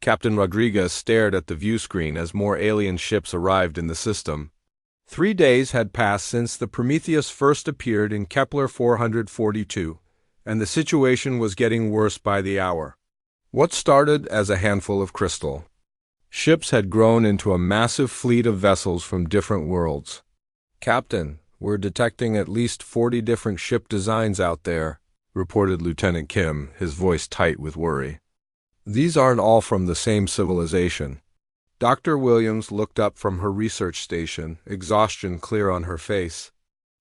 Captain Rodriguez stared at the view screen as more alien ships arrived in the system. 3 days had passed since the Prometheus first appeared in Kepler 442, and the situation was getting worse by the hour. What started as a handful of crystal ships had grown into a massive fleet of vessels from different worlds. "Captain, we're detecting at least 40 different ship designs out there," reported Lieutenant Kim, his voice tight with worry. "These aren't all from the same civilization." Dr. Williams looked up from her research station, exhaustion clear on her face.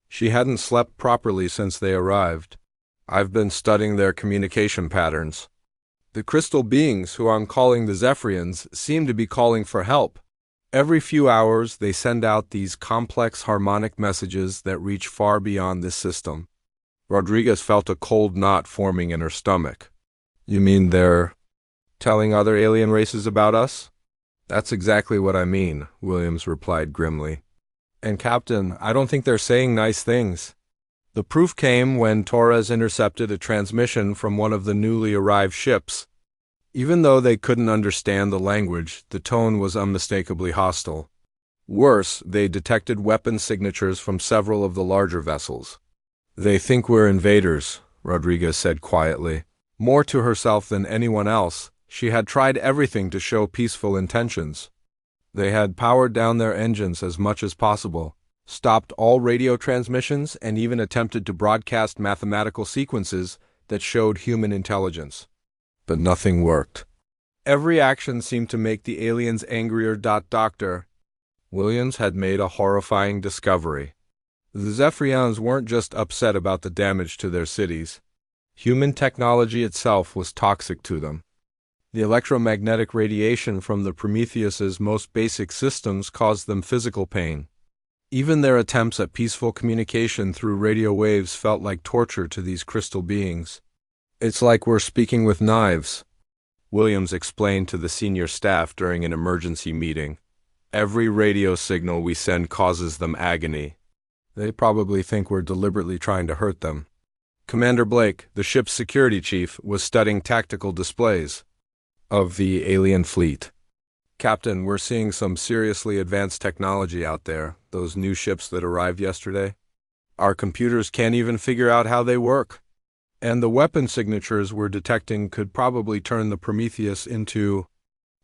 She hadn't slept properly since they arrived. "I've been studying their communication patterns. The crystal beings, who I'm calling the Zephyrians, seem to be calling for help. Every few hours they send out these complex harmonic messages that reach far beyond this system." Rodriguez felt a cold knot forming in her stomach. "You mean they're telling other alien races about us?" "That's exactly what I mean," Williams replied grimly. "And Captain, I don't think they're saying nice things." The proof came when Torres intercepted a transmission from one of the newly arrived ships. Even though they couldn't understand the language, the tone was unmistakably hostile. Worse, they detected weapon signatures from several of the larger vessels. "They think we're invaders," Rodriguez said quietly. More to herself than anyone else, she had tried everything to show peaceful intentions. They had powered down their engines as much as possible, stopped all radio transmissions, and even attempted to broadcast mathematical sequences that showed human intelligence. But nothing worked. Every action seemed to make the aliens angrier. Dr. Williams had made a horrifying discovery. The Zephyrians weren't just upset about the damage to their cities. Human technology itself was toxic to them. The electromagnetic radiation from the Prometheus's most basic systems caused them physical pain. Even their attempts at peaceful communication through radio waves felt like torture to these crystal beings. "It's like we're speaking with knives," Williams explained to the senior staff during an emergency meeting. "Every radio signal we send causes them agony. They probably think we're deliberately trying to hurt them." Commander Blake, the ship's security chief, was studying tactical displays of the alien fleet. "Captain, we're seeing some seriously advanced technology out there, those new ships that arrived yesterday. Our computers can't even figure out how they work. And the weapon signatures we're detecting could probably turn the Prometheus into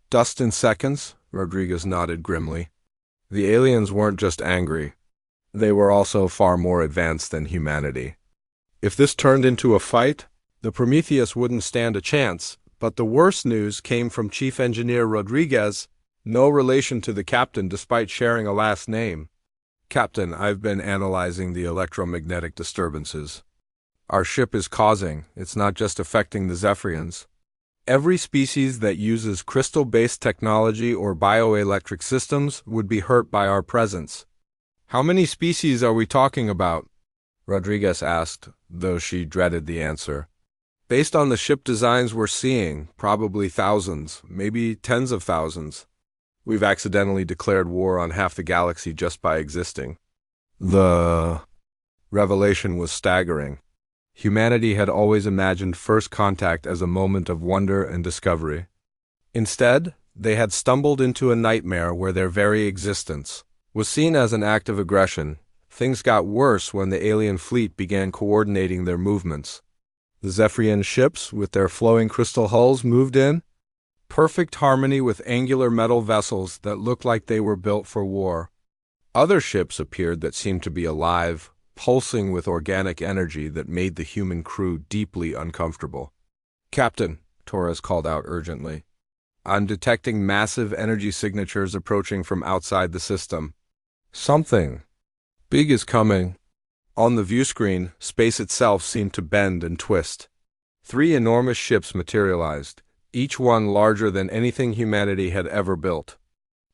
dust in seconds," Rodriguez nodded grimly. The aliens weren't just angry. They were also far more advanced than humanity. If this turned into a fight, the Prometheus wouldn't stand a chance. But the worst news came from Chief Engineer Rodriguez, no relation to the captain despite sharing a last name. "Captain, I've been analyzing the electromagnetic disturbances our ship is causing. It's not just affecting the Zephyrians. Every species that uses crystal-based technology or bioelectric systems would be hurt by our presence." "How many species are we talking about?" Rodriguez asked, though she dreaded the answer. "Based on the ship designs we're seeing, probably thousands, maybe tens of thousands. We've accidentally declared war on half the galaxy just by existing." The revelation was staggering. Humanity had always imagined first contact as a moment of wonder and discovery. Instead, they had stumbled into a nightmare where their very existence was seen as an act of aggression. Things got worse when the alien fleet began coordinating their movements. The Zephyrian ships, with their flowing crystal hulls, moved in perfect harmony with angular metal vessels that looked like they were built for war. Other ships appeared that seemed to be alive, pulsing with organic energy that made the human crew deeply uncomfortable. "Captain," Torres called out urgently, "I'm detecting massive energy signatures approaching from outside the system. Something big is coming." On the view screen, space itself seemed to bend and twist. 3 enormous ships materialized, each one larger than anything humanity had ever built.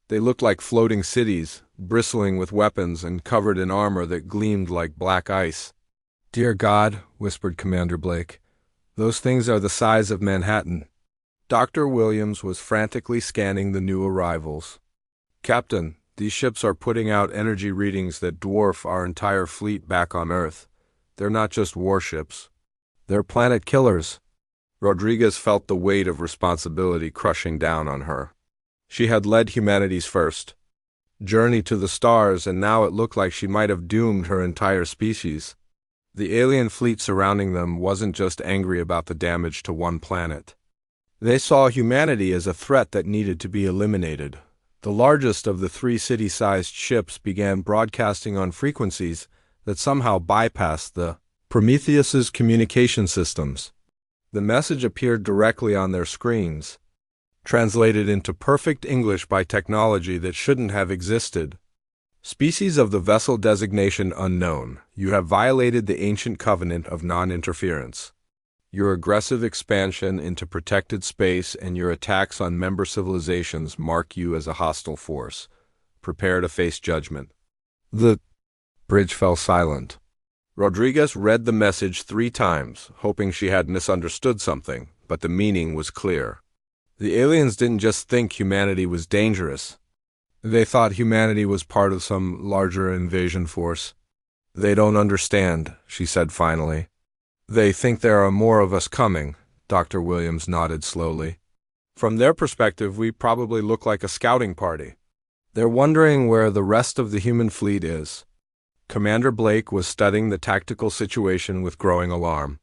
They looked like floating cities, bristling with weapons and covered in armor that gleamed like black ice. "Dear God," whispered Commander Blake, "those things are the size of Manhattan." Dr. Williams was frantically scanning the new arrivals. "Captain, these ships are putting out energy readings that dwarf our entire fleet back on Earth. They're not just warships. They're planet killers." Rodriguez felt the weight of responsibility crushing down on her. She had led humanity's first journey to the stars, and now it looked like she might have doomed her entire species. The alien fleet surrounding them wasn't just angry about the damage to one planet. They saw humanity as a threat that needed to be eliminated. The largest of the 3 city-sized ships began broadcasting on frequencies that somehow bypassed the Prometheus's communication systems. The message appeared directly on their screens, translated into perfect English by technology that shouldn't have existed. Species of the vessel designation unknown. You have violated the ancient covenant of non-interference. Your aggressive expansion into protected space and your attacks on member civilizations mark you as a hostile force. Prepare to face judgment. The bridge fell silent. Rodriguez read the message 3 times, hoping she had misunderstood something, but the meaning was clear. The aliens didn't just think humanity was dangerous. They thought humanity was part of some larger invasion force. They don't understand, she said finally. They think there are more of us coming, Dr. Williams nodded slowly. From their perspective, we probably look like a scouting party. They're wondering where the rest of the human fleet is. Commander Blake was studying the tactical situation with growing alarm.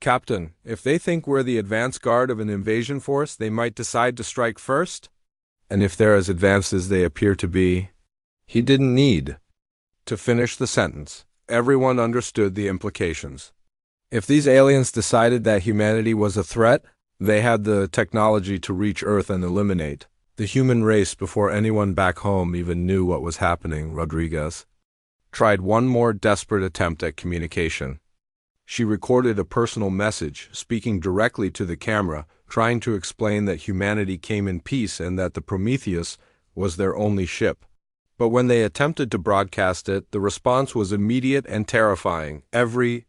Captain, if they think we're the advance guard of an invasion force, they might decide to strike first? And if they're as advanced as they appear to be? He didn't need to finish the sentence. Everyone understood the implications. If these aliens decided that humanity was a threat, they had the technology to reach Earth and eliminate the human race before anyone back home even knew what was happening. Rodriguez tried one more desperate attempt at communication. She recorded a personal message, speaking directly to the camera, trying to explain that humanity came in peace and that the Prometheus was their only ship. But when they attempted to broadcast it, the response was immediate and terrifying. Every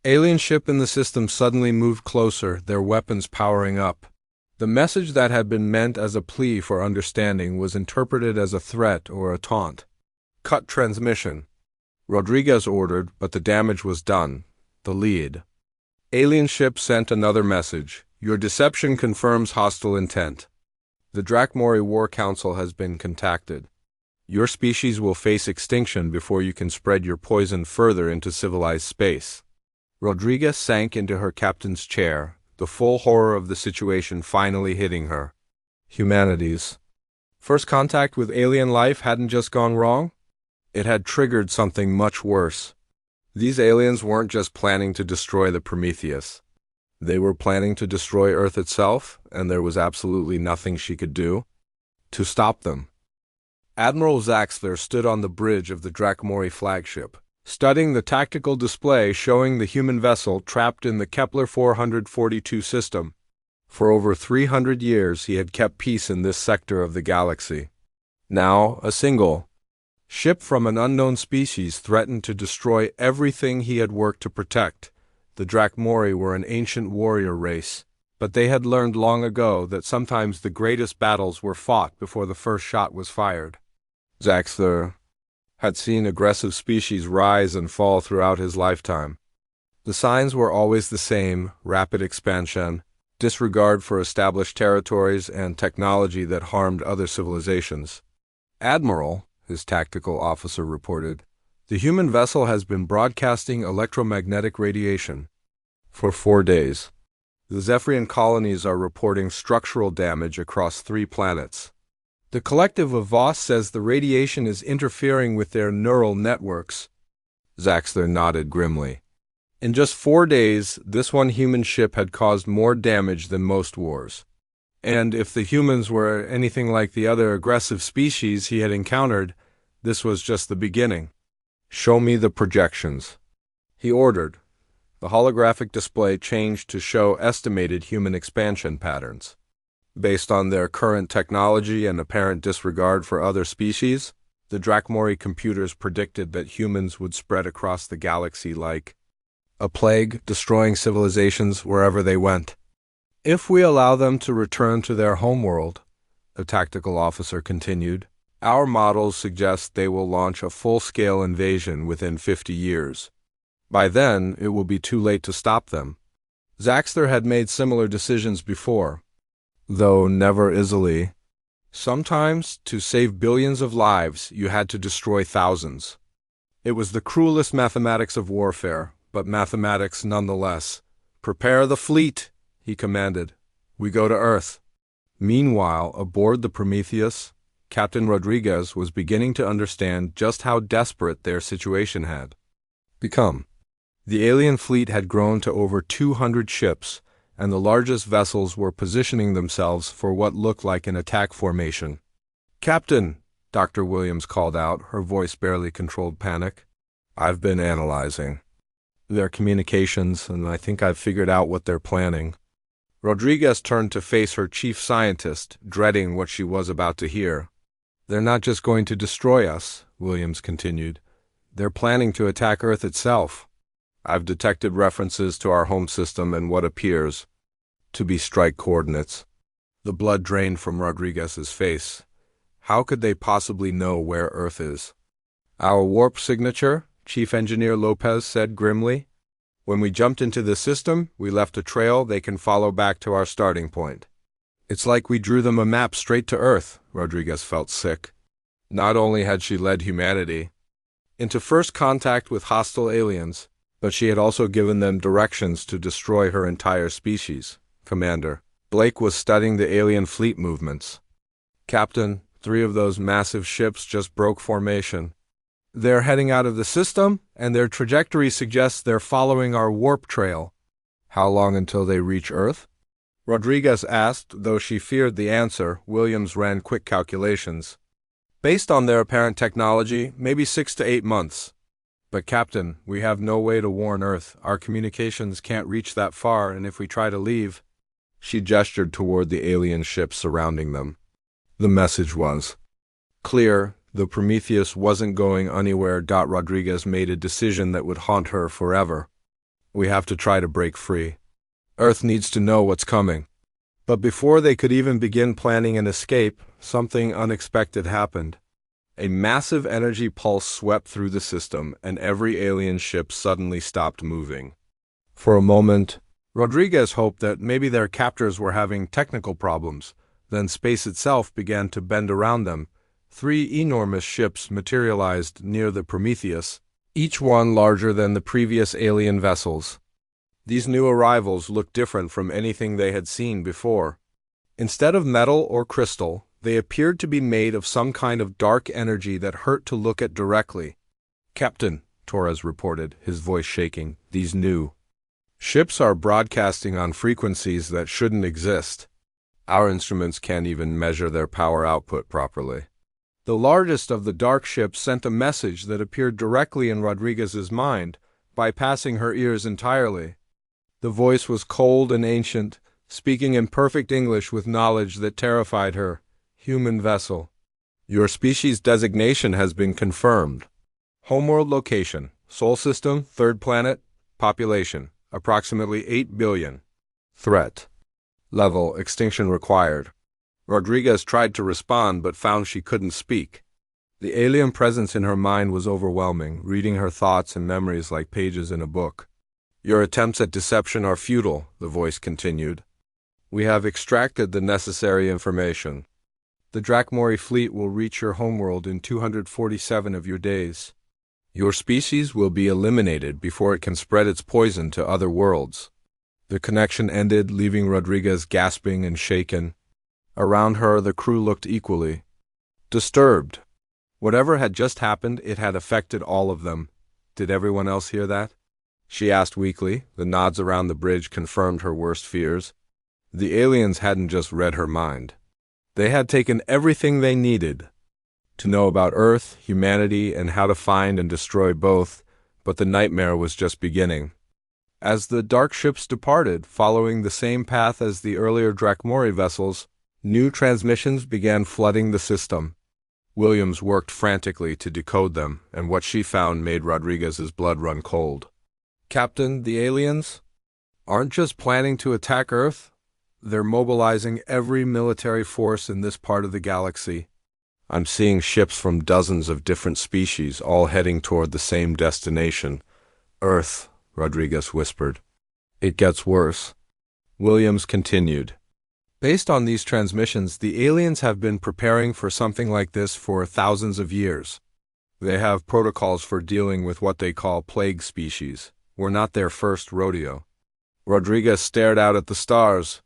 alien ship in the system suddenly moved closer, their weapons powering up. The message that had been meant as a plea for understanding was interpreted as a threat or a taunt. Cut transmission, Rodriguez ordered, but the damage was done. The lead alien ship sent another message. Your deception confirms hostile intent. The Drakmori War Council has been contacted. Your species will face extinction before you can spread your poison further into civilized space. Rodriguez sank into her captain's chair, the full horror of the situation finally hitting her. Humanity's first contact with alien life hadn't just gone wrong. It had triggered something much worse. These aliens weren't just planning to destroy the Prometheus. They were planning to destroy Earth itself, and there was absolutely nothing she could do to stop them. Admiral Zaxler stood on the bridge of the Drakmori flagship, studying the tactical display showing the human vessel trapped in the Kepler 442 system. For over 300 years he had kept peace in this sector of the galaxy. Now, a single ship from an unknown species threatened to destroy everything he had worked to protect. The Drakmori were an ancient warrior race, but they had learned long ago that sometimes the greatest battles were fought before the first shot was fired. Zaxler had seen aggressive species rise and fall throughout his lifetime. The signs were always the same: rapid expansion, disregard for established territories, and technology that harmed other civilizations. Admiral, his tactical officer reported, the human vessel has been broadcasting electromagnetic radiation for 4 days. The Zephyrian colonies are reporting structural damage across 3 planets. The collective of Voss says the radiation is interfering with their neural networks. Zaxler nodded grimly. In just 4 days, this one human ship had caused more damage than most wars. And if the humans were anything like the other aggressive species he had encountered, this was just the beginning. Show me the projections, he ordered. The holographic display changed to show estimated human expansion patterns. Based on their current technology and apparent disregard for other species, the Drakmori computers predicted that humans would spread across the galaxy like a plague, destroying civilizations wherever they went. If we allow them to return to their homeworld, the tactical officer continued, our models suggest they will launch a full-scale invasion within 50 years. By then, it will be too late to stop them. Zaxter had made similar decisions before, though never easily. Sometimes, to save billions of lives, you had to destroy thousands. It was the cruelest mathematics of warfare, but mathematics nonetheless. "Prepare the fleet," he commanded. "We go to Earth." Meanwhile, aboard the Prometheus, Captain Rodriguez was beginning to understand just how desperate their situation had become. The alien fleet had grown to over 200 ships, and the largest vessels were positioning themselves for what looked like an attack formation. "Captain," Dr. Williams called out, her voice barely controlled panic. "I've been analyzing their communications, and I think I've figured out what they're planning." Rodriguez turned to face her chief scientist, dreading what she was about to hear. "They're not just going to destroy us," Williams continued. "They're planning to attack Earth itself. I've detected references to our home system and what appears to be strike coordinates." The blood drained from Rodriguez's face. How could they possibly know where Earth is? "Our warp signature," Chief Engineer Lopez said grimly. "When we jumped into the system, we left a trail they can follow back to our starting point." It's like we drew them a map straight to Earth. Rodriguez felt sick. Not only had she led humanity into first contact with hostile aliens, but she had also given them directions to destroy her entire species. "Commander, Blake was studying the alien fleet movements." "Captain, 3 of those massive ships just broke formation. They're heading out of the system, and their trajectory suggests they're following our warp trail." "How long until they reach Earth?" Rodriguez asked, though she feared the answer. Williams ran quick calculations. "Based on their apparent technology, maybe 6 to 8 months. But Captain, we have no way to warn Earth. Our communications can't reach that far, and if we try to leave—" She gestured toward the alien ships surrounding them. The message was clear. The Prometheus wasn't going anywhere. Rodriguez made a decision that would haunt her forever. "We have to try to break free. Earth needs to know what's coming." But before they could even begin planning an escape, something unexpected happened. A massive energy pulse swept through the system, and every alien ship suddenly stopped moving. For a moment, Rodriguez hoped that maybe their captors were having technical problems. Then space itself began to bend around them. 3 enormous ships materialized near the Prometheus, each one larger than the previous alien vessels. These new arrivals looked different from anything they had seen before. Instead of metal or crystal, they appeared to be made of some kind of dark energy that hurt to look at directly. "Captain," Torres reported, his voice shaking, "these new ships are broadcasting on frequencies that shouldn't exist. Our instruments can't even measure their power output properly." The largest of the dark ships sent a message that appeared directly in Rodriguez's mind, bypassing her ears entirely. The voice was cold and ancient, speaking in perfect English with knowledge that terrified her. "Human vessel. Your species designation has been confirmed. Homeworld location, Sol system, 3rd planet, population, approximately 8 billion. Threat level, extinction required." Rodriguez tried to respond but found she couldn't speak. The alien presence in her mind was overwhelming, reading her thoughts and memories like pages in a book. "Your attempts at deception are futile," the voice continued. "We have extracted the necessary information. The Drakmori fleet will reach your homeworld in 247 of your days. Your species will be eliminated before it can spread its poison to other worlds." The connection ended, leaving Rodriguez gasping and shaken. Around her, the crew looked equally disturbed. Whatever had just happened, it had affected all of them. Did everyone else hear that? She asked weakly. The nods around the bridge confirmed her worst fears. The aliens hadn't just read her mind. They had taken everything they needed to know about Earth, humanity, and how to find and destroy both, but the nightmare was just beginning. As the dark ships departed, following the same path as the earlier Drakmori vessels, new transmissions began flooding the system. Williams worked frantically to decode them, and what she found made Rodriguez's blood run cold. "Captain, the aliens aren't just planning to attack Earth. They're mobilizing every military force in this part of the galaxy. I'm seeing ships from dozens of different species, all heading toward the same destination. Earth," Rodriguez whispered. It gets worse. Williams continued. Based on these transmissions, the aliens have been preparing for something like this for thousands of years. They have protocols for dealing with what they call plague species. We're not their first rodeo. Rodriguez stared out at the stars,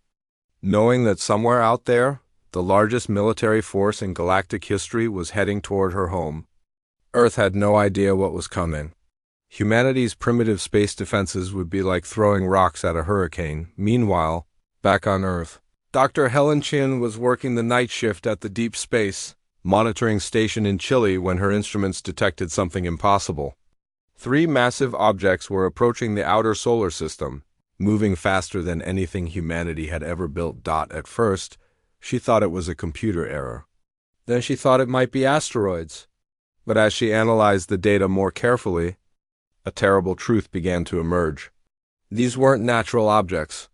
knowing that somewhere out there, the largest military force in galactic history was heading toward her home. Earth had no idea what was coming. Humanity's primitive space defenses would be like throwing rocks at a hurricane. Meanwhile, back on Earth, Dr. Helen Chin was working the night shift at the Deep Space Monitoring Station in Chile when her instruments detected something impossible. 3 massive objects were approaching the outer solar system, moving faster than anything humanity had ever built. At first, she thought it was a computer error. Then she thought it might be asteroids. But as she analyzed the data more carefully, a terrible truth began to emerge. These weren't natural objects.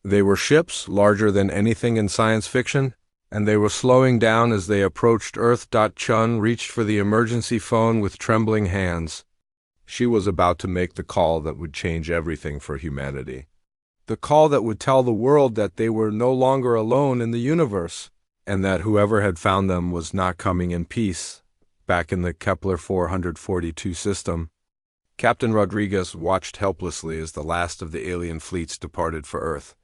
They were ships larger than anything in science fiction, and they were slowing down as they approached Earth. Chun reached for the emergency phone with trembling hands. She was about to make the call that would change everything for humanity. The call that would tell the world that they were no longer alone in the universe, and that whoever had found them was not coming in peace, back in the Kepler 442 system. Captain Rodriguez watched helplessly as the last of the alien fleets departed for Earth.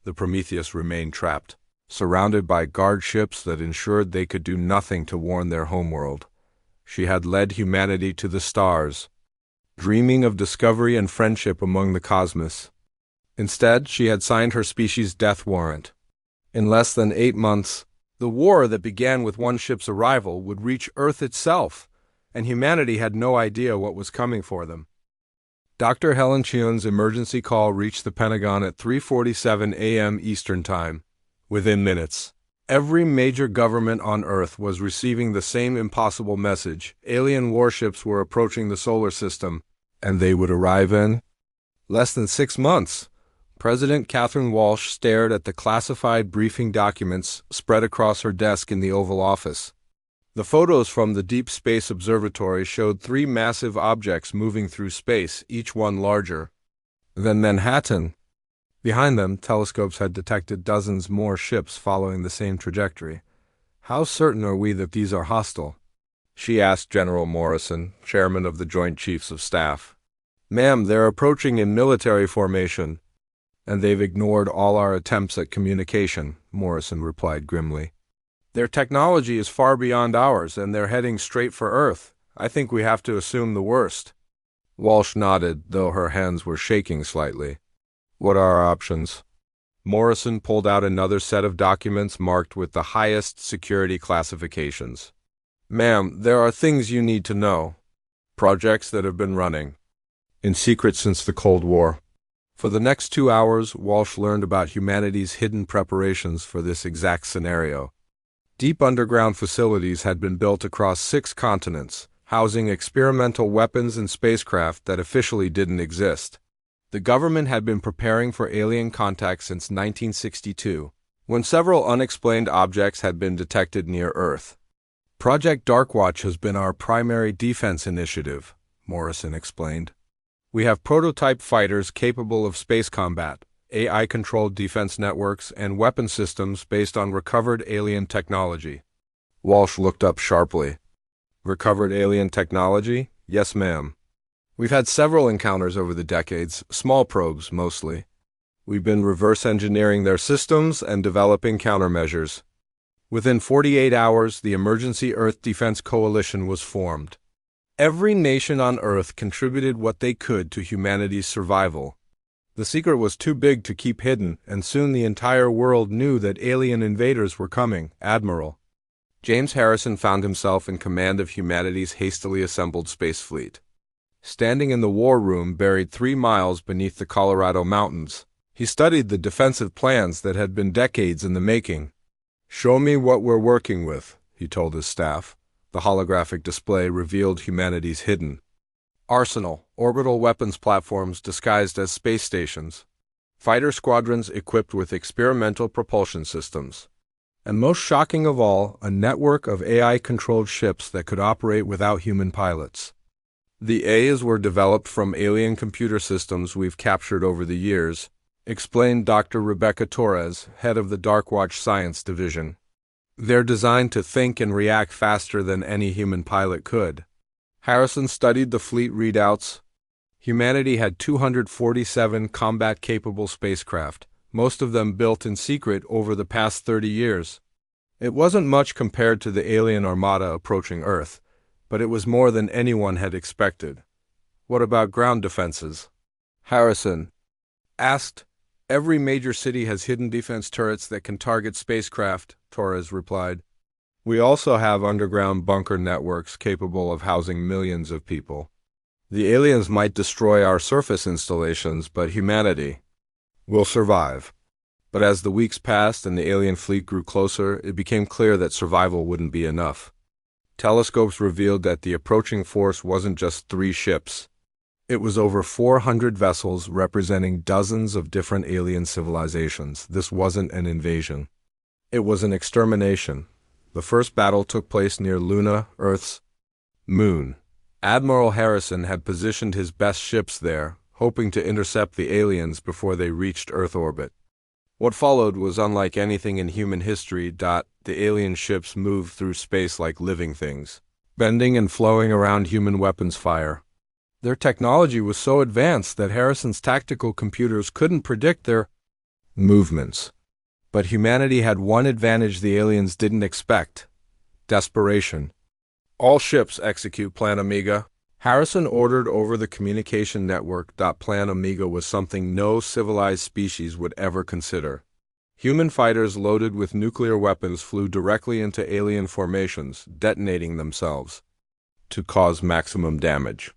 The Prometheus remained trapped, surrounded by guard ships that ensured they could do nothing to warn their homeworld. She had led humanity to the stars, dreaming of discovery and friendship among the cosmos. Instead, she had signed her species' death warrant. In less than 8 months, the war that began with one ship's arrival would reach Earth itself, and humanity had no idea what was coming for them. Dr. Helen Chion's emergency call reached the Pentagon at 3:47 a.m. Eastern Time. Within minutes, every major government on Earth was receiving the same impossible message. Alien warships were approaching the solar system, and they would arrive in less than 6 months. President Catherine Walsh stared at the classified briefing documents spread across her desk in the Oval Office. The photos from the Deep Space Observatory showed 3 massive objects moving through space, each one larger than Manhattan. Behind them, telescopes had detected dozens more ships following the same trajectory. How certain are we that these are hostile? She asked General Morrison, chairman of the Joint Chiefs of Staff. Ma'am, they're approaching in military formation, and they've ignored all our attempts at communication, Morrison replied grimly. Their technology is far beyond ours, and they're heading straight for Earth. I think we have to assume the worst. Walsh nodded, though her hands were shaking slightly. What are our options? Morrison pulled out another set of documents marked with the highest security classifications. Ma'am, there are things you need to know. Projects that have been running in secret since the Cold War. For the next 2 hours, Walsh learned about humanity's hidden preparations for this exact scenario. Deep underground facilities had been built across 6 continents, housing experimental weapons and spacecraft that officially didn't exist. The government had been preparing for alien contact since 1962, when several unexplained objects had been detected near Earth. Project Darkwatch has been our primary defense initiative, Morrison explained. We have prototype fighters capable of space combat, AI-controlled defense networks, and weapon systems based on recovered alien technology. Walsh looked up sharply. Recovered alien technology? Yes, ma'am. We've had several encounters over the decades, small probes mostly. We've been reverse engineering their systems and developing countermeasures. Within 48 hours, the Emergency Earth Defense Coalition was formed. Every nation on Earth contributed what they could to humanity's survival. The secret was too big to keep hidden, and soon the entire world knew that alien invaders were coming. Admiral James Harrison found himself in command of humanity's hastily assembled space fleet. Standing in the war room buried 3 miles beneath the Colorado mountains, he studied the defensive plans that had been decades in the making. "Show me what we're working with," he told his staff. The holographic display revealed humanity's hidden arsenal, orbital weapons platforms disguised as space stations, fighter squadrons equipped with experimental propulsion systems, and most shocking of all, a network of AI-controlled ships that could operate without human pilots. The A's were developed from alien computer systems we've captured over the years, explained Dr. Rebecca Torres, head of the Darkwatch Science Division. They're designed to think and react faster than any human pilot could. Harrison studied the fleet readouts. Humanity had 247 combat-capable spacecraft, most of them built in secret over the past 30 years. It wasn't much compared to the alien armada approaching Earth, but it was more than anyone had expected. What about ground defenses? Harrison asked. Every major city has hidden defense turrets that can target spacecraft, Torres replied. We also have underground bunker networks capable of housing millions of people. The aliens might destroy our surface installations, but humanity will survive. But as the weeks passed and the alien fleet grew closer, it became clear that survival wouldn't be enough. Telescopes revealed that the approaching force wasn't just 3 ships. It was over 400 vessels representing dozens of different alien civilizations. This wasn't an invasion. It was an extermination. The first battle took place near Luna, Earth's moon. Admiral Harrison had positioned his best ships there, hoping to intercept the aliens before they reached Earth orbit. What followed was unlike anything in human history. The alien ships moved through space like living things, bending and flowing around human weapons fire. Their technology was so advanced that Harrison's tactical computers couldn't predict their movements. But humanity had one advantage the aliens didn't expect: desperation. All ships execute Plan Omega. Harrison ordered over the communication network. Plan Omega was something no civilized species would ever consider. Human fighters loaded with nuclear weapons flew directly into alien formations, detonating themselves to cause maximum damage.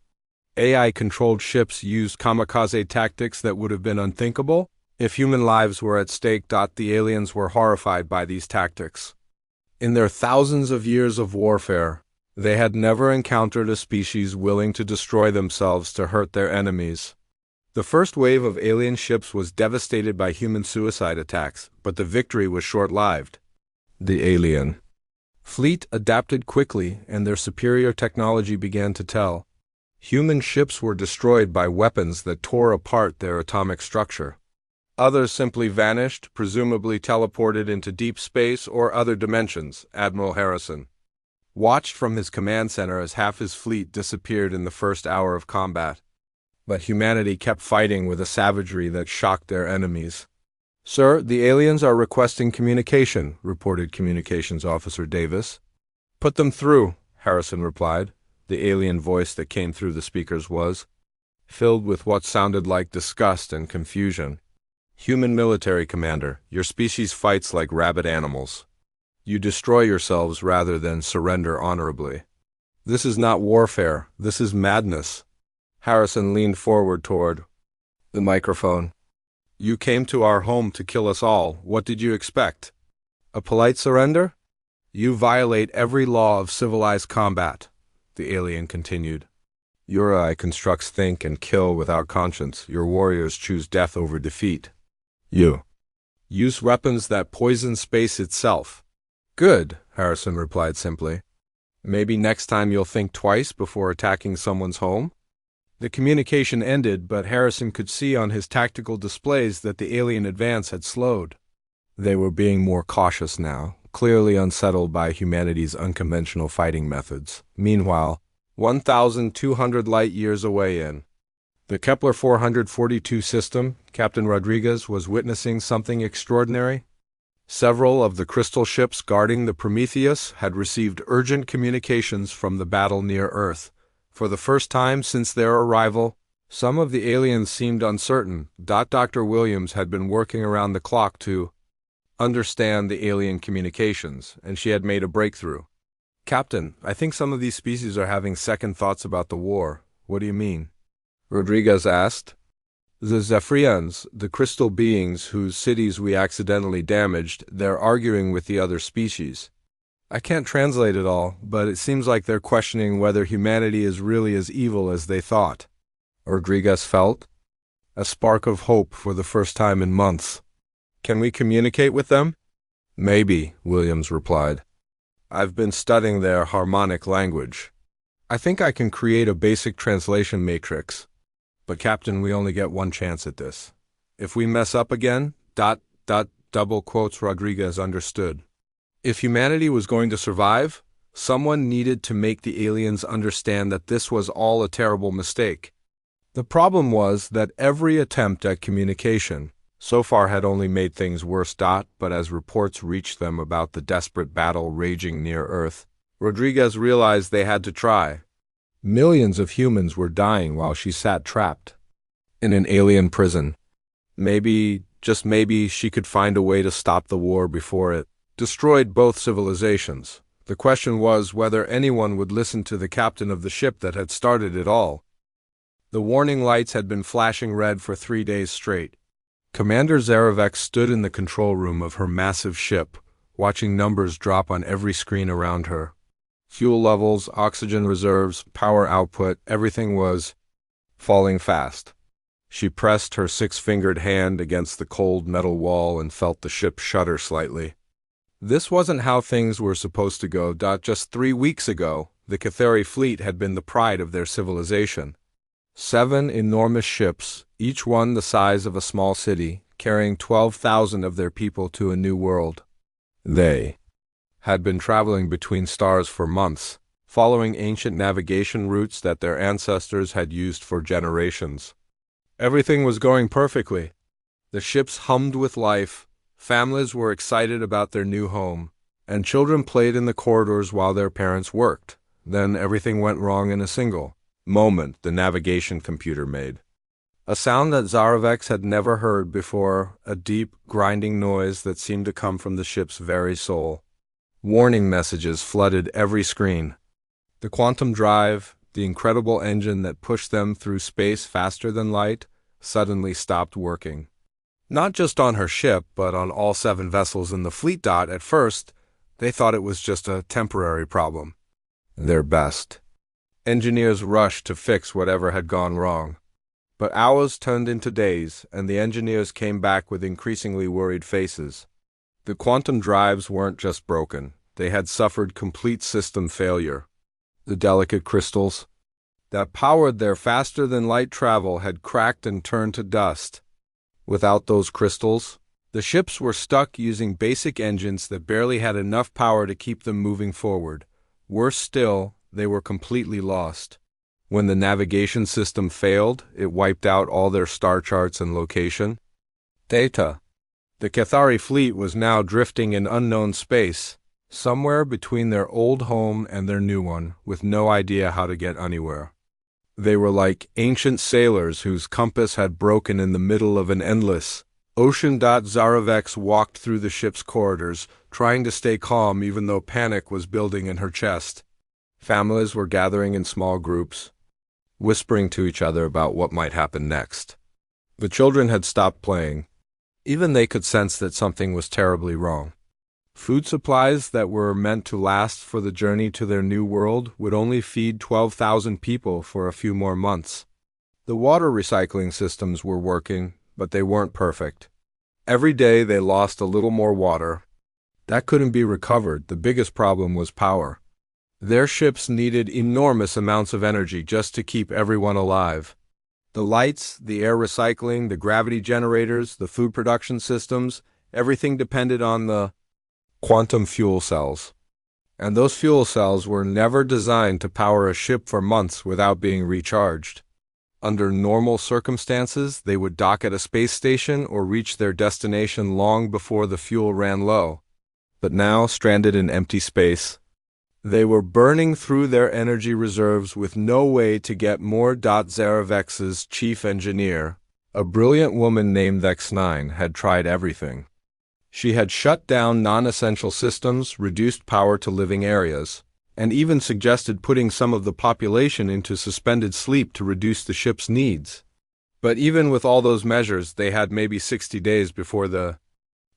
AI-controlled ships used kamikaze tactics that would have been unthinkable if human lives were at stake. The aliens were horrified by these tactics. In their thousands of years of warfare, they had never encountered a species willing to destroy themselves to hurt their enemies. The first wave of alien ships was devastated by human suicide attacks, but the victory was short-lived. The alien fleet adapted quickly, and their superior technology began to tell. Human ships were destroyed by weapons that tore apart their atomic structure. Others simply vanished, presumably teleported into deep space or other dimensions. Admiral Harrison watched from his command center as half his fleet disappeared in the first hour of combat. But humanity kept fighting with a savagery that shocked their enemies. "Sir, the aliens are requesting communication," reported Communications Officer Davis. "Put them through," Harrison replied. The alien voice that came through the speakers was filled with what sounded like disgust and confusion. "Human military commander, your species fights like rabid animals. You destroy yourselves rather than surrender honorably. This is not warfare, this is madness." Harrison leaned forward toward the microphone. "You came to our home to kill us all. What did you expect? A polite surrender? You violate every law of civilized combat," the alien continued. "Your AI constructs think and kill without conscience. Your warriors choose death over defeat. You use weapons that poison space itself." "Good," Harrison replied simply. "Maybe next time you'll think twice before attacking someone's home?" The communication ended, but Harrison could see on his tactical displays that the alien advance had slowed. They were being more cautious now, clearly unsettled by humanity's unconventional fighting methods. Meanwhile, 1,200 light-years away in the Kepler 442 system, Captain Rodriguez was witnessing something extraordinary. Several of the crystal ships guarding the Prometheus had received urgent communications from the battle near Earth. For the first time since their arrival, some of the aliens seemed uncertain. Dr. Williams had been working around the clock to understand the alien communications, and she had made a breakthrough. "Captain, I think some of these species are having second thoughts about the war." "What do you mean?" Rodriguez asked. "The Zephyrians, the crystal beings whose cities we accidentally damaged, they're arguing with the other species. I can't translate it all, but it seems like they're questioning whether humanity is really as evil as they thought." Rodriguez felt a spark of hope for the first time in months. "Can we communicate with them?" "Maybe," Williams replied. "I've been studying their harmonic language. I think I can create a basic translation matrix. But Captain, we only get one chance at this. If we mess up again, ... double quotes Rodriguez understood. If humanity was going to survive, someone needed to make the aliens understand that this was all a terrible mistake. The problem was that every attempt at communication so far had only made things worse. But as reports reached them about the desperate battle raging near Earth, Rodriguez realized they had to try. Millions of humans were dying while she sat trapped in an alien prison. Maybe, just maybe, she could find a way to stop the war before it destroyed both civilizations. The question was whether anyone would listen to the captain of the ship that had started it all. The warning lights had been flashing red for 3 days straight. Commander Zarevex stood in the control room of her massive ship, watching numbers drop on every screen around her. Fuel levels, oxygen reserves, power output, everything was falling fast. She pressed her 6-fingered hand against the cold metal wall and felt the ship shudder slightly. This wasn't how things were supposed to go. Just 3 weeks ago, the Cathari fleet had been the pride of their civilization. 7 enormous ships, each one the size of a small city, carrying 12,000 of their people to a new world. They had been traveling between stars for months, following ancient navigation routes that their ancestors had used for generations. Everything was going perfectly. The ships hummed with life, families were excited about their new home, and children played in the corridors while their parents worked. Then everything went wrong in a single moment the navigation computer made. A sound that Zarevex had never heard before, a deep, grinding noise that seemed to come from the ship's very soul. Warning messages flooded every screen. The quantum drive, the incredible engine that pushed them through space faster than light, suddenly stopped working. Not just on her ship, but on all 7 vessels in the fleet. At first, they thought it was just a temporary problem. Their best engineers rushed to fix whatever had gone wrong. But hours turned into days, and the engineers came back with increasingly worried faces. The quantum drives weren't just broken, they had suffered complete system failure. The delicate crystals that powered their faster-than-light travel had cracked and turned to dust. Without those crystals, the ships were stuck using basic engines that barely had enough power to keep them moving forward. Worse still, they were completely lost. When the navigation system failed, it wiped out all their star charts and location data. The Cathari fleet was now drifting in unknown space, somewhere between their old home and their new one, with no idea how to get anywhere. They were like ancient sailors whose compass had broken in the middle of an endless ocean. Zarevex walked through the ship's corridors, trying to stay calm even though panic was building in her chest. Families were gathering in small groups, whispering to each other about what might happen next. The children had stopped playing. Even they could sense that something was terribly wrong. Food supplies that were meant to last for the journey to their new world would only feed 12,000 people for a few more months. The water recycling systems were working, but they weren't perfect. Every day they lost a little more water. That couldn't be recovered. The biggest problem was power. Their ships needed enormous amounts of energy just to keep everyone alive. The lights, the air recycling, the gravity generators, the food production systems, everything depended on the quantum fuel cells. And those fuel cells were never designed to power a ship for months without being recharged. Under normal circumstances, they would dock at a space station or reach their destination long before the fuel ran low. But now, stranded in empty space, they were burning through their energy reserves with no way to get more. Zarevex's chief engineer, a brilliant woman named X9, had tried everything. She had shut down non-essential systems, reduced power to living areas, and even suggested putting some of the population into suspended sleep to reduce the ship's needs. But even with all those measures, they had maybe 60 days before the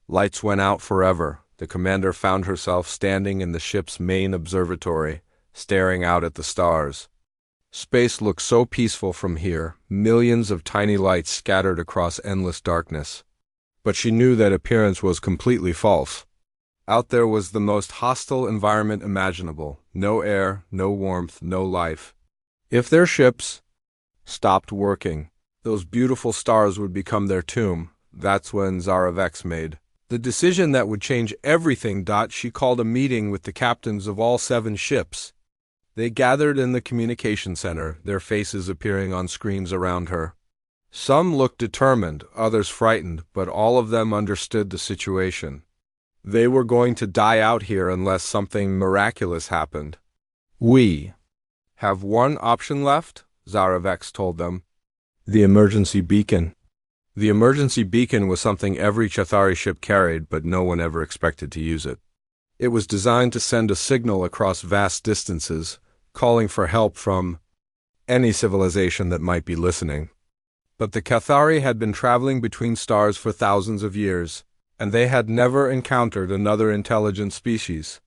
lights went out forever. The commander found herself standing in the ship's main observatory, staring out at the stars. Space looked so peaceful from here, millions of tiny lights scattered across endless darkness. But she knew that appearance was completely false. Out there was the most hostile environment imaginable. No air, no warmth, no life. If their ships stopped working, those beautiful stars would become their tomb, That's when Zaravex made the decision that would change everything. She called a meeting with the captains of all 7 ships. They gathered in the communication center, their faces appearing on screens around her. Some looked determined, others frightened, but all of them understood the situation. They were going to die out here unless something miraculous happened. We have one option left, Zaravex told them. The emergency beacon. The emergency beacon was something every Chthari ship carried, but no one ever expected to use it. It was designed to send a signal across vast distances, calling for help from any civilization that might be listening. But the Chthari had been traveling between stars for thousands of years, and they had never encountered another intelligent species.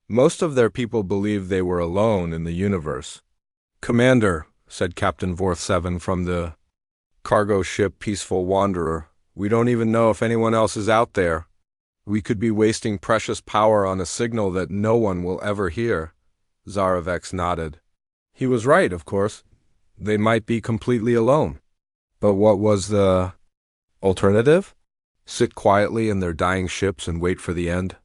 Most of their people believed they were alone in the universe. "Commander," said Captain Vorth 7 from the cargo ship Peaceful Wanderer, "we don't even know if anyone else is out there. We could be wasting precious power on a signal that no one will ever hear." Zaravex nodded. He was right, of course. They might be completely alone. But what was the alternative? Sit quietly in their dying ships and wait for the end?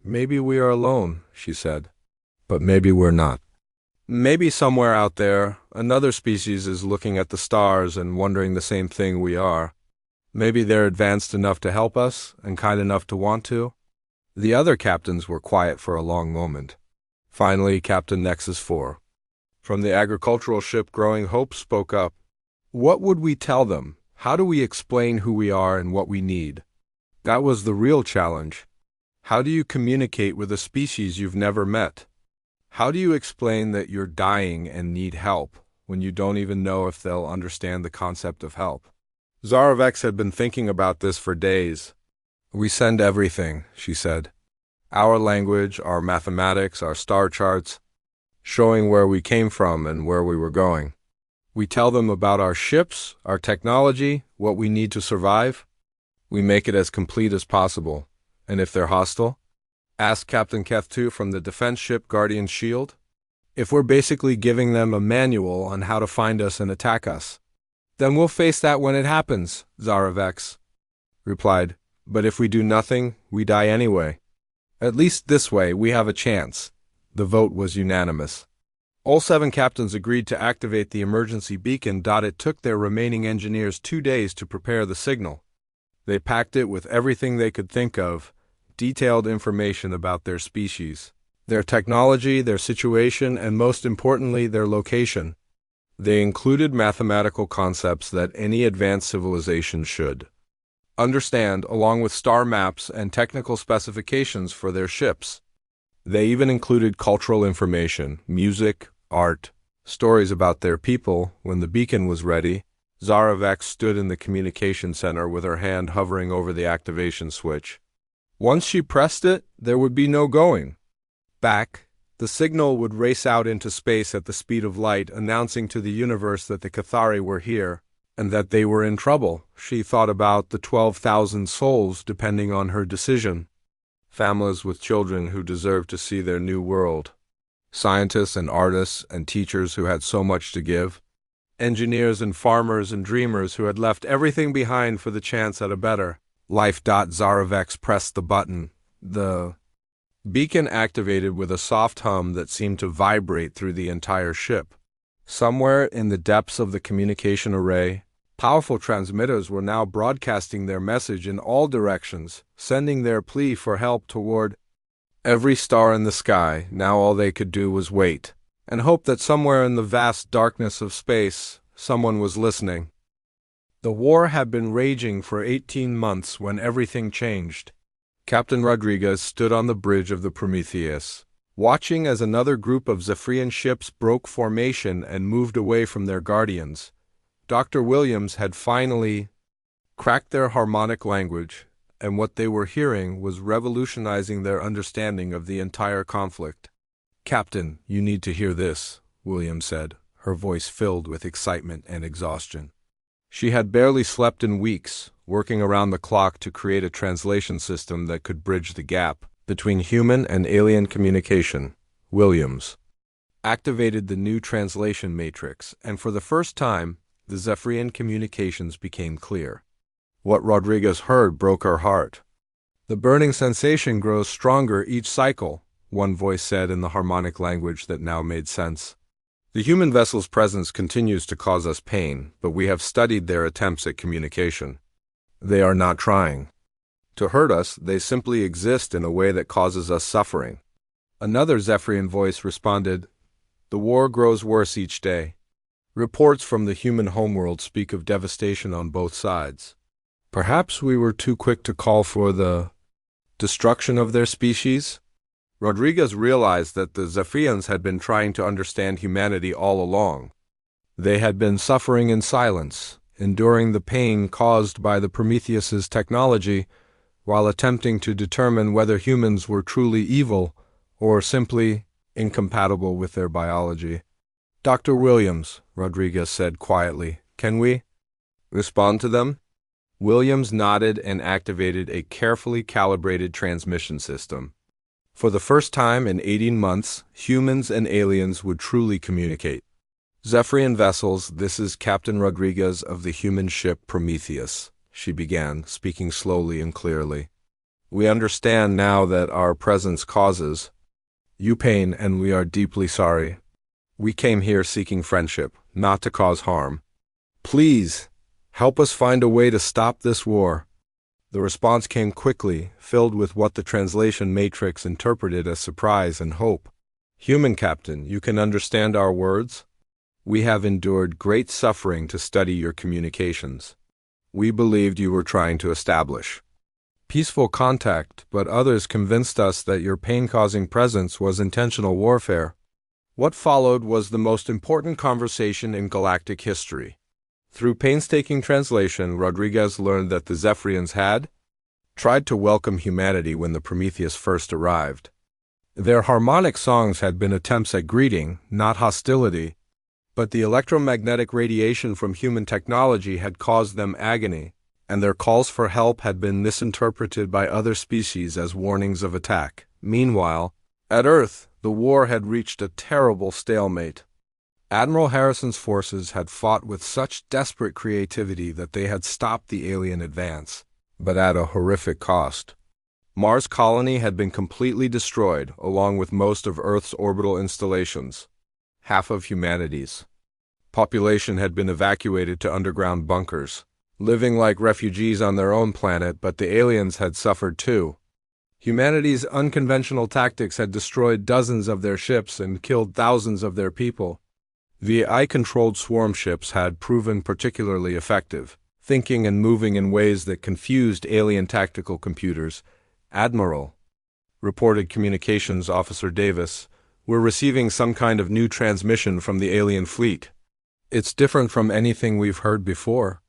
"Maybe we are alone," she said. "But maybe we're not. Maybe somewhere out there, another species is looking at the stars and wondering the same thing we are. Maybe they're advanced enough to help us and kind enough to want to." The other captains were quiet for a long moment. Finally, Captain Nexus 4, from the agricultural ship Growing Hope, spoke up. "What would we tell them? How do we explain who we are and what we need?" That was the real challenge. How do you communicate with a species you've never met? How do you explain that you're dying and need help when you don't even know if they'll understand the concept of help? Zaravex had been thinking about this for days. "We send everything," she said. "Our language, our mathematics, our star charts, showing where we came from and where we were going. We tell them about our ships, our technology, what we need to survive. We make it as complete as possible. And if they're hostile?" asked Captain Keth 2 from the defense ship Guardian Shield. "If we're basically giving them a manual on how to find us and attack us, then we'll face that when it happens," Zaravex replied. "But if we do nothing, we die anyway. At least this way we have a chance." The vote was unanimous. All 7 captains agreed to activate the emergency beacon. It took their remaining engineers 2 days to prepare the signal. They packed it with everything they could think of, detailed information about their species, their technology, their situation, and most importantly, their location. They included mathematical concepts that any advanced civilization should understand, along with star maps and technical specifications for their ships. They even included cultural information, music, art, stories about their people. When the beacon was ready, Zaravex stood in the communication center with her hand hovering over the activation switch. Once she pressed it, there would be no going back. The signal would race out into space at the speed of light, announcing to the universe that the Chthari were here and that they were in trouble. She thought about the 12,000 souls depending on her decision. Families with children who deserved to see their new world. Scientists and artists and teachers who had so much to give. Engineers and farmers and dreamers who had left everything behind for the chance at a better life. Zaravex pressed the button. The beacon activated with a soft hum that seemed to vibrate through the entire ship. Somewhere in the depths of the communication array, powerful transmitters were now broadcasting their message in all directions, sending their plea for help toward every star in the sky. Now all they could do was wait, and hope that somewhere in the vast darkness of space, someone was listening. The war had been raging for 18 months when everything changed. Captain Rodriguez stood on the bridge of the Prometheus, watching as another group of Zephyrian ships broke formation and moved away from their guardians. Dr. Williams had finally cracked their harmonic language, and what they were hearing was revolutionizing their understanding of the entire conflict. "Captain, you need to hear this," Williams said, her voice filled with excitement and exhaustion. She had barely slept in weeks, working around the clock to create a translation system that could bridge the gap between human and alien communication. Williams activated the new translation matrix, and for the first time, the Zephyrian communications became clear. What Rodriguez heard broke her heart. The burning sensation grows stronger each cycle, one voice said in the harmonic language that now made sense. The human vessel's presence continues to cause us pain, but we have studied their attempts at communication. They are not trying to hurt us, they simply exist in a way that causes us suffering. Another Zephyrian voice responded, "The war grows worse each day. Reports from the human homeworld speak of devastation on both sides. Perhaps we were too quick to call for the destruction of their species?" Rodriguez realized that the Zephyrians had been trying to understand humanity all along. They had been suffering in silence, enduring the pain caused by the Prometheus's technology, while attempting to determine whether humans were truly evil or simply incompatible with their biology. "Dr. Williams," Rodriguez said quietly, "can we respond to them?" Williams nodded and activated a carefully calibrated transmission system. For the first time in 18 months, humans and aliens would truly communicate. "Zephyrian vessels, this is Captain Rodriguez of the human ship Prometheus," she began, speaking slowly and clearly. "We understand now that our presence causes you pain, and we are deeply sorry. We came here seeking friendship, not to cause harm. Please, help us find a way to stop this war." The response came quickly, filled with what the translation matrix interpreted as surprise and hope. "Human Captain, you can understand our words? We have endured great suffering to study your communications. We believed you were trying to establish peaceful contact, but others convinced us that your pain-causing presence was intentional warfare." What followed was the most important conversation in galactic history. Through painstaking translation, Rodriguez learned that the Zephyrians had tried to welcome humanity when the Prometheus first arrived. Their harmonic songs had been attempts at greeting, not hostility, but the electromagnetic radiation from human technology had caused them agony, and their calls for help had been misinterpreted by other species as warnings of attack. Meanwhile, at Earth, the war had reached a terrible stalemate. Admiral Harrison's forces had fought with such desperate creativity that they had stopped the alien advance, but at a horrific cost. Mars' colony had been completely destroyed, along with most of Earth's orbital installations. Half of humanity's population had been evacuated to underground bunkers, living like refugees on their own planet, but the aliens had suffered too. Humanity's unconventional tactics had destroyed dozens of their ships and killed thousands of their people. The AI-controlled swarm ships had proven particularly effective, thinking and moving in ways that confused alien tactical computers. "Admiral," reported Communications Officer Davis, "we're receiving some kind of new transmission from the alien fleet. It's different from anything we've heard before."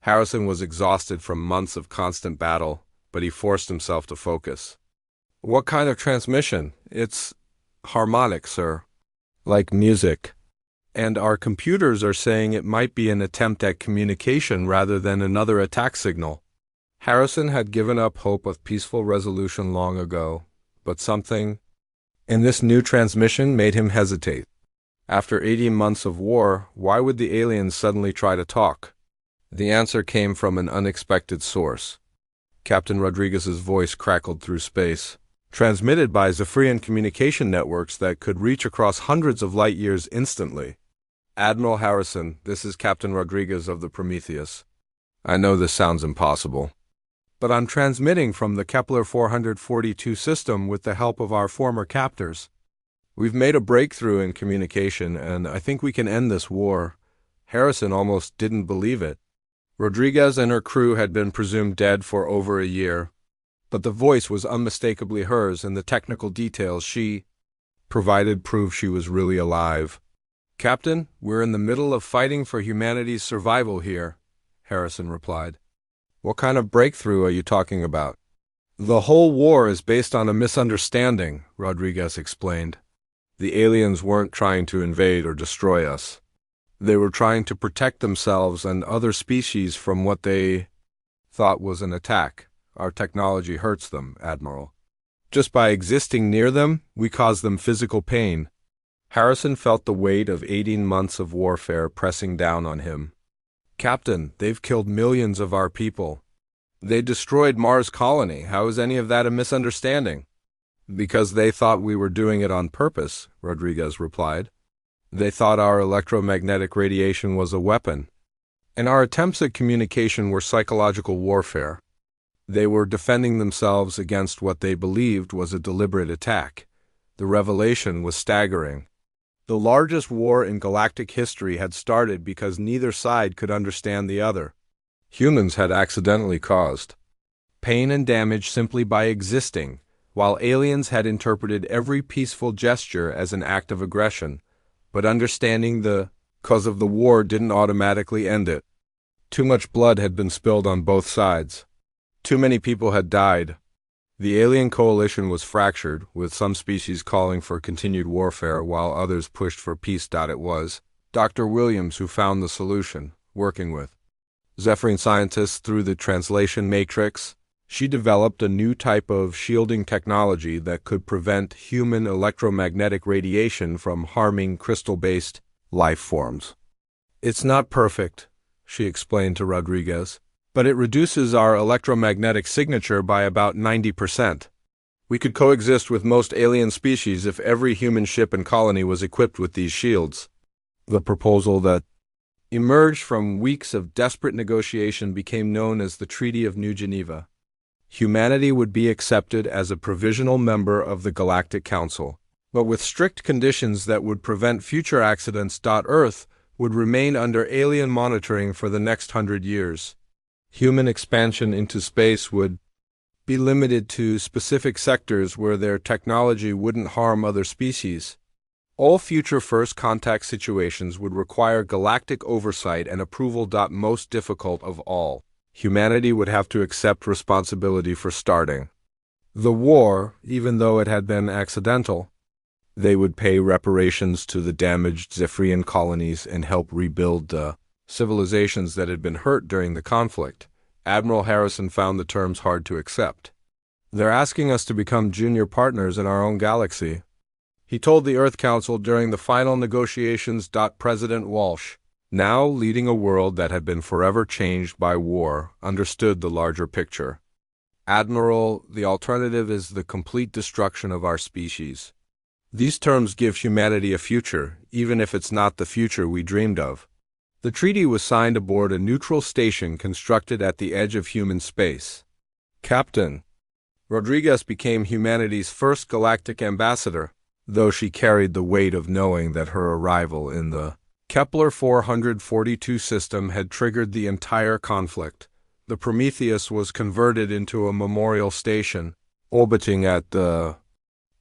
Harrison was exhausted from months of constant battle, but he forced himself to focus. "What kind of transmission?" "It's harmonic, sir. Like music. And our computers are saying it might be an attempt at communication rather than another attack signal." Harrison had given up hope of peaceful resolution long ago, but something in this new transmission made him hesitate. After 18 months of war, why would the aliens suddenly try to talk? The answer came from an unexpected source. Captain Rodriguez's voice crackled through space, transmitted by Zephyrian communication networks that could reach across hundreds of light years instantly. "Admiral Harrison, this is Captain Rodriguez of the Prometheus. I know this sounds impossible, but I'm transmitting from the Kepler 442 system with the help of our former captors. We've made a breakthrough in communication, and I think we can end this war." Harrison almost didn't believe it. Rodriguez and her crew had been presumed dead for over a year, but the voice was unmistakably hers, and the technical details she provided proved she was really alive. "Captain, we're in the middle of fighting for humanity's survival here," Harrison replied. "What kind of breakthrough are you talking about?" "The whole war is based on a misunderstanding," Rodriguez explained. "The aliens weren't trying to invade or destroy us. They were trying to protect themselves and other species from what they thought was an attack. Our technology hurts them, Admiral. Just by existing near them, we cause them physical pain." Harrison felt the weight of 18 months of warfare pressing down on him. "Captain, they've killed millions of our people. They destroyed Mars' colony. How is any of that a misunderstanding? Because they thought we were doing it on purpose, Rodriguez replied. They thought our electromagnetic radiation was a weapon, and our attempts at communication were psychological warfare. They were defending themselves against what they believed was a deliberate attack. The revelation was staggering. The largest war in galactic history had started because neither side could understand the other. Humans had accidentally caused pain and damage simply by existing, while aliens had interpreted every peaceful gesture as an act of aggression. But understanding the cause of the war didn't automatically end it. Too much blood had been spilled on both sides. Too many people had died. The alien coalition was fractured, with some species calling for continued warfare while others pushed for peace. It was Dr. Williams who found the solution, working with Zephyrian scientists through the translation matrix. She developed a new type of shielding technology that could prevent human electromagnetic radiation from harming crystal-based life forms. It's not perfect, she explained to Rodriguez, but it reduces our electromagnetic signature by about 90%. We could coexist with most alien species if every human ship and colony was equipped with these shields. The proposal that emerged from weeks of desperate negotiation became known as the Treaty of New Geneva. Humanity would be accepted as a provisional member of the Galactic Council, but with strict conditions that would prevent future accidents. Earth would remain under alien monitoring for the next 100 years. Human expansion into space would be limited to specific sectors where their technology wouldn't harm other species. All future first contact situations would require galactic oversight and approval. Most difficult of all, humanity would have to accept responsibility for starting the war, even though it had been accidental. They would pay reparations to the damaged Zephyrian colonies and help rebuild the civilizations that had been hurt during the conflict. Admiral Harrison found the terms hard to accept. They're asking us to become junior partners in our own galaxy, he told the Earth Council during the final negotiations. President Walsh, now leading a world that had been forever changed by war, understood the larger picture. Admiral, the alternative is the complete destruction of our species. These terms give humanity a future, even if it's not the future we dreamed of. The treaty was signed aboard a neutral station constructed at the edge of human space. Captain Rodriguez became humanity's first galactic ambassador, though she carried the weight of knowing that her arrival in the Kepler 442 system had triggered the entire conflict. The Prometheus was converted into a memorial station, orbiting at the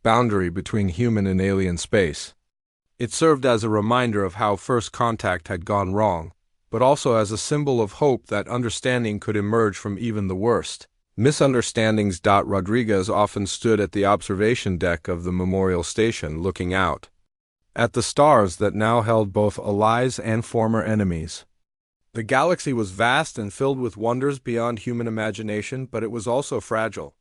boundary between human and alien space. It served as a reminder of how first contact had gone wrong, but also as a symbol of hope that understanding could emerge from even the worst misunderstandings. Rodriguez often stood at the observation deck of the memorial station, looking out at the stars that now held both allies and former enemies. The galaxy was vast and filled with wonders beyond human imagination, but it was also fragile.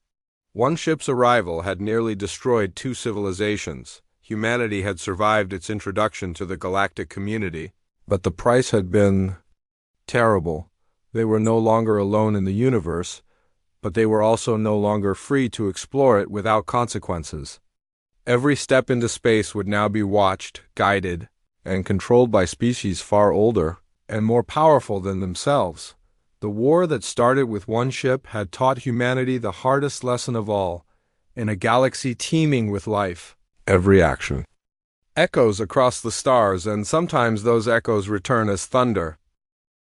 One ship's arrival had nearly destroyed two civilizations. Humanity had survived its introduction to the galactic community, but the price had been terrible. They were no longer alone in the universe, but they were also no longer free to explore it without consequences. Every step into space would now be watched, guided, and controlled by species far older and more powerful than themselves. The war that started with one ship had taught humanity the hardest lesson of all. In a galaxy teeming with life, every action echoes across the stars, and sometimes those echoes return as thunder.